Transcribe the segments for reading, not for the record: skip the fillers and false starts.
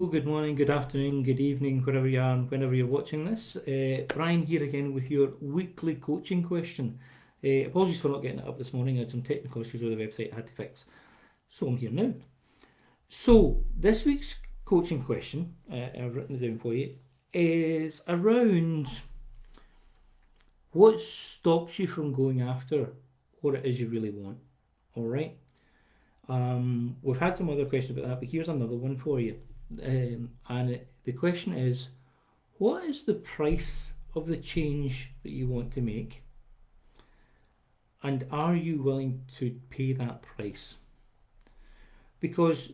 Good morning, good afternoon, good evening, wherever you are and whenever you're watching this. Brian here again with your weekly coaching question. Apologies for not getting it up this morning. I had some technical issues with the website I had to fix. So I'm here now. So this week's coaching question, I've written it down for you, is around what stops you from going after what it is you really want. Alright? We've had some other questions about that, but here's another one for you. The question is, what is the price of the change that you want to make? And are you willing to pay that price? Because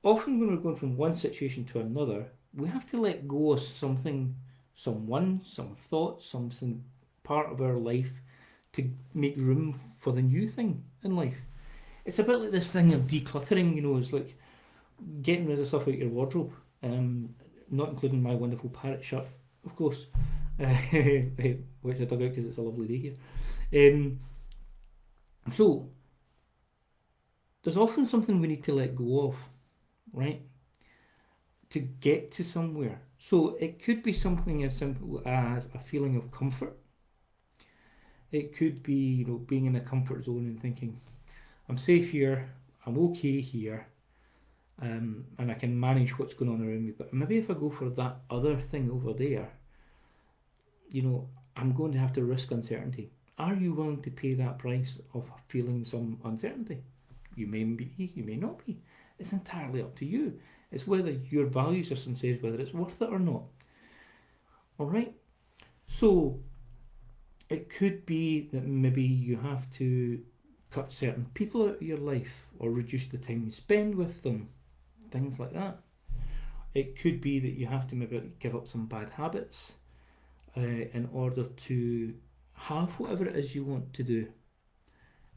often when we're going from one situation to another, we have to let go of something, someone, some thought, something part of our life to make room for the new thing in life. It's a bit like this thing of decluttering, it's like getting rid of stuff out your wardrobe, not including my wonderful parrot shirt, of course, which I dug out because it's a lovely day here. So, there's often something we need to let go of, right, to get to somewhere. So, it could be something as simple as a feeling of comfort. It could be, being in a comfort zone and thinking, I'm safe here, I'm okay here, and I can manage what's going on around me. But maybe if I go for that other thing over there, I'm going to have to risk uncertainty. Are you willing to pay that price of feeling some uncertainty? You may be, you may not be. It's entirely up to you. It's whether your value system says whether it's worth it or not. All right? So it could be that maybe you have to cut certain people out of your life or reduce the time you spend with them, things like that. It could be that you have to maybe give up some bad habits in order to have whatever it is you want to do.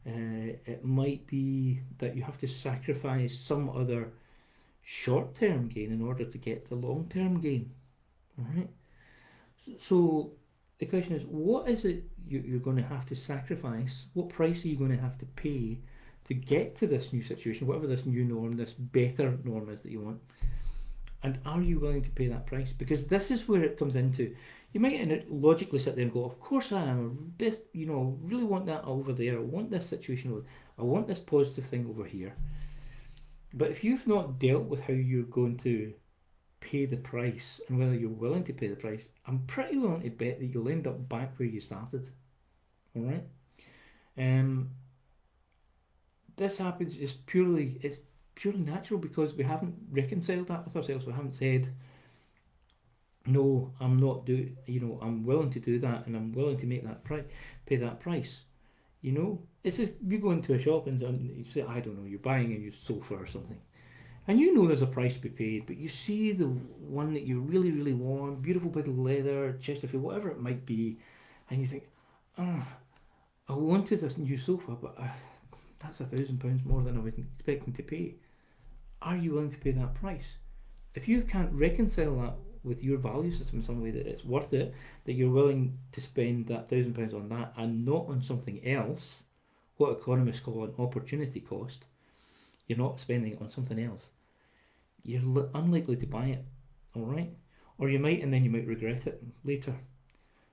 It might be that you have to sacrifice some other short-term gain in order to get the long-term gain. All right. So the question is, what is it you're going to have to sacrifice? What price are you going to have to pay to get to this new situation, whatever this new norm, this better norm is that you want? And are you willing to pay that price? Because this is where it comes into. You might logically sit there and go, of course I am. This, really want that over there. I want this situation over. I want this positive thing over here. But if you've not dealt with how you're going to pay the price and whether you're willing to pay the price, I'm pretty willing to bet that you'll end up back where you started. All right. This happens it's purely natural because we haven't reconciled that with ourselves. We haven't said, no, I'm not I'm willing to do that and I'm willing to make that pay that price. It's just you go into a shop and you say, I don't know, you're buying a new sofa or something, and there's a price to be paid, but you see the one that you really, really want, beautiful bit of leather, Chesterfield, whatever it might be, and you think, I wanted this new sofa, but that's £1,000 more than I was expecting to pay. Are you willing to pay that price? If you can't reconcile that with your value system in some way that it's worth it, that you're willing to spend that £1,000 on that and not on something else, what economists call an opportunity cost, you're not spending it on something else, you're unlikely to buy it, all right? Or you might, and then you might regret it later.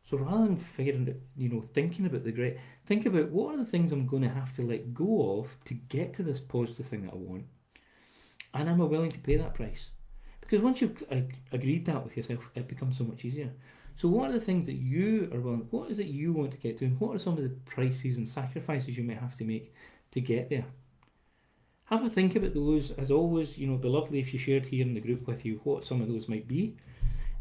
So rather than thinking about the regret, think about what are the things I'm going to have to let go of to get to this positive thing that I want, and am I willing to pay that price? Because once you've agreed that with yourself, it becomes so much easier. So what are the things that you are willing, what is it you want to get to, and what are some of the prices and sacrifices you may have to make to get there? Have a think about those. As always, it'd be lovely if you shared here in the group with you what some of those might be.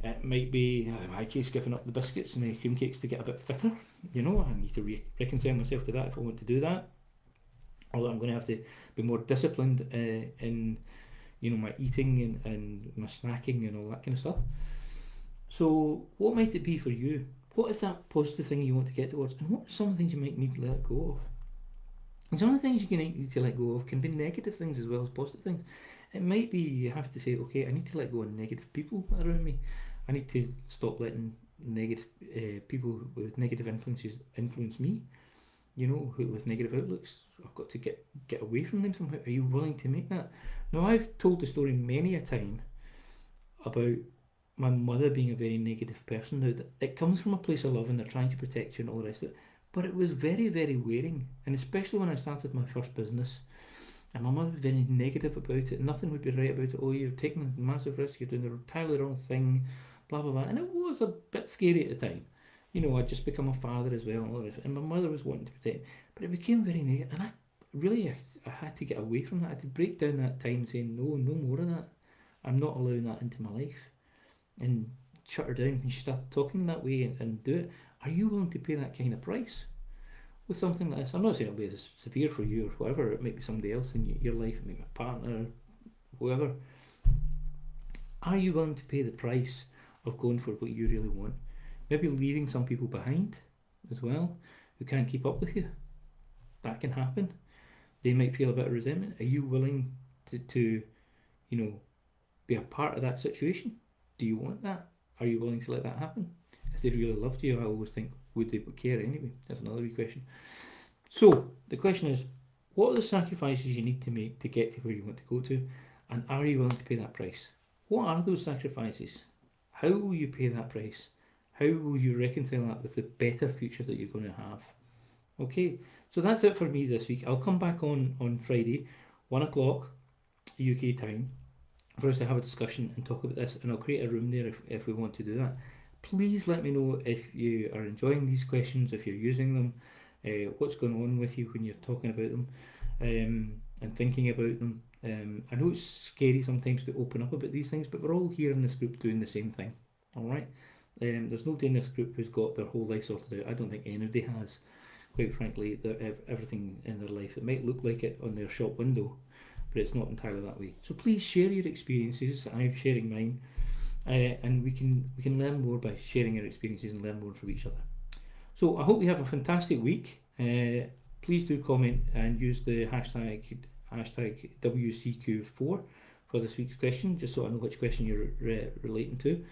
It might be, in my case, giving up the biscuits and the cream cakes to get a bit fitter. I need to reconcile myself to that if I want to do that. Although I'm going to have to be more disciplined in my eating and my snacking and all that kind of stuff. So what might it be for you? What is that positive thing you want to get towards? And what are some of the things you might need to let go of? And some of the things you can need to let go of can be negative things as well as positive things. It might be you have to say, okay, I need to let go of negative people around me. I need to stop letting negative people with negative influences influence me. With negative outlooks. I've got to get away from them somehow. Are you willing to make that? Now, I've told the story many a time about my mother being a very negative person. Now, it comes from a place of love and they're trying to protect you and all the rest of it. But it was very, very wearing. And especially when I started my first business, and my mother was very negative about it. Nothing would be right about it. Oh, you're taking a massive risk. You're doing the entirely wrong thing. Blah blah blah. And it was a bit scary at the time. I'd just become a father as well, and my mother was wanting to protect me. But it became very negative, and I had to get away from that. I had to break down that time, saying no, no more of that. I'm not allowing that into my life, and shut her down. And she started talking that way and do it. Are you willing to pay that kind of price with something like this? I'm not saying it'll be as severe for you or whatever. It might be somebody else in your life, it might be a partner, whoever. Are you willing to pay the price of going for what you really want? Maybe leaving some people behind as well who can't keep up with you. That can happen. They might feel a bit of resentment. Are you willing to be a part of that situation? Do you want that? Are you willing to let that happen? If they really loved you, I always think, would they care anyway? That's another wee question. So the question is, what are the sacrifices you need to make to get to where you want to go to? And are you willing to pay that price? What are those sacrifices? How will you pay that price? How will you reconcile that with the better future that you're going to have? Okay, so that's it for me this week. I'll come back on Friday, 1 o'clock UK time, for us to have a discussion and talk about this, and I'll create a room there if we want to do that. Please let me know if you are enjoying these questions, if you're using them, what's going on with you when you're talking about them, and thinking about them. I know it's scary sometimes to open up about these things, but we're all here in this group doing the same thing. Alright? There's nobody in this group who's got their whole life sorted out. I don't think anybody has, quite frankly. Everything in their life, it might look like it on their shop window, but it's not entirely that way. So please share your experiences. I'm sharing mine, and we can learn more by sharing our experiences and learn more from each other. So I hope you have a fantastic week. Please do comment and use the hashtag WCQ4 for this week's question, just so I know which question you're relating to.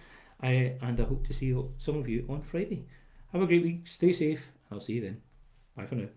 And I hope to see some of you on Friday. Have a great week. Stay safe. I'll see you then. Bye for now.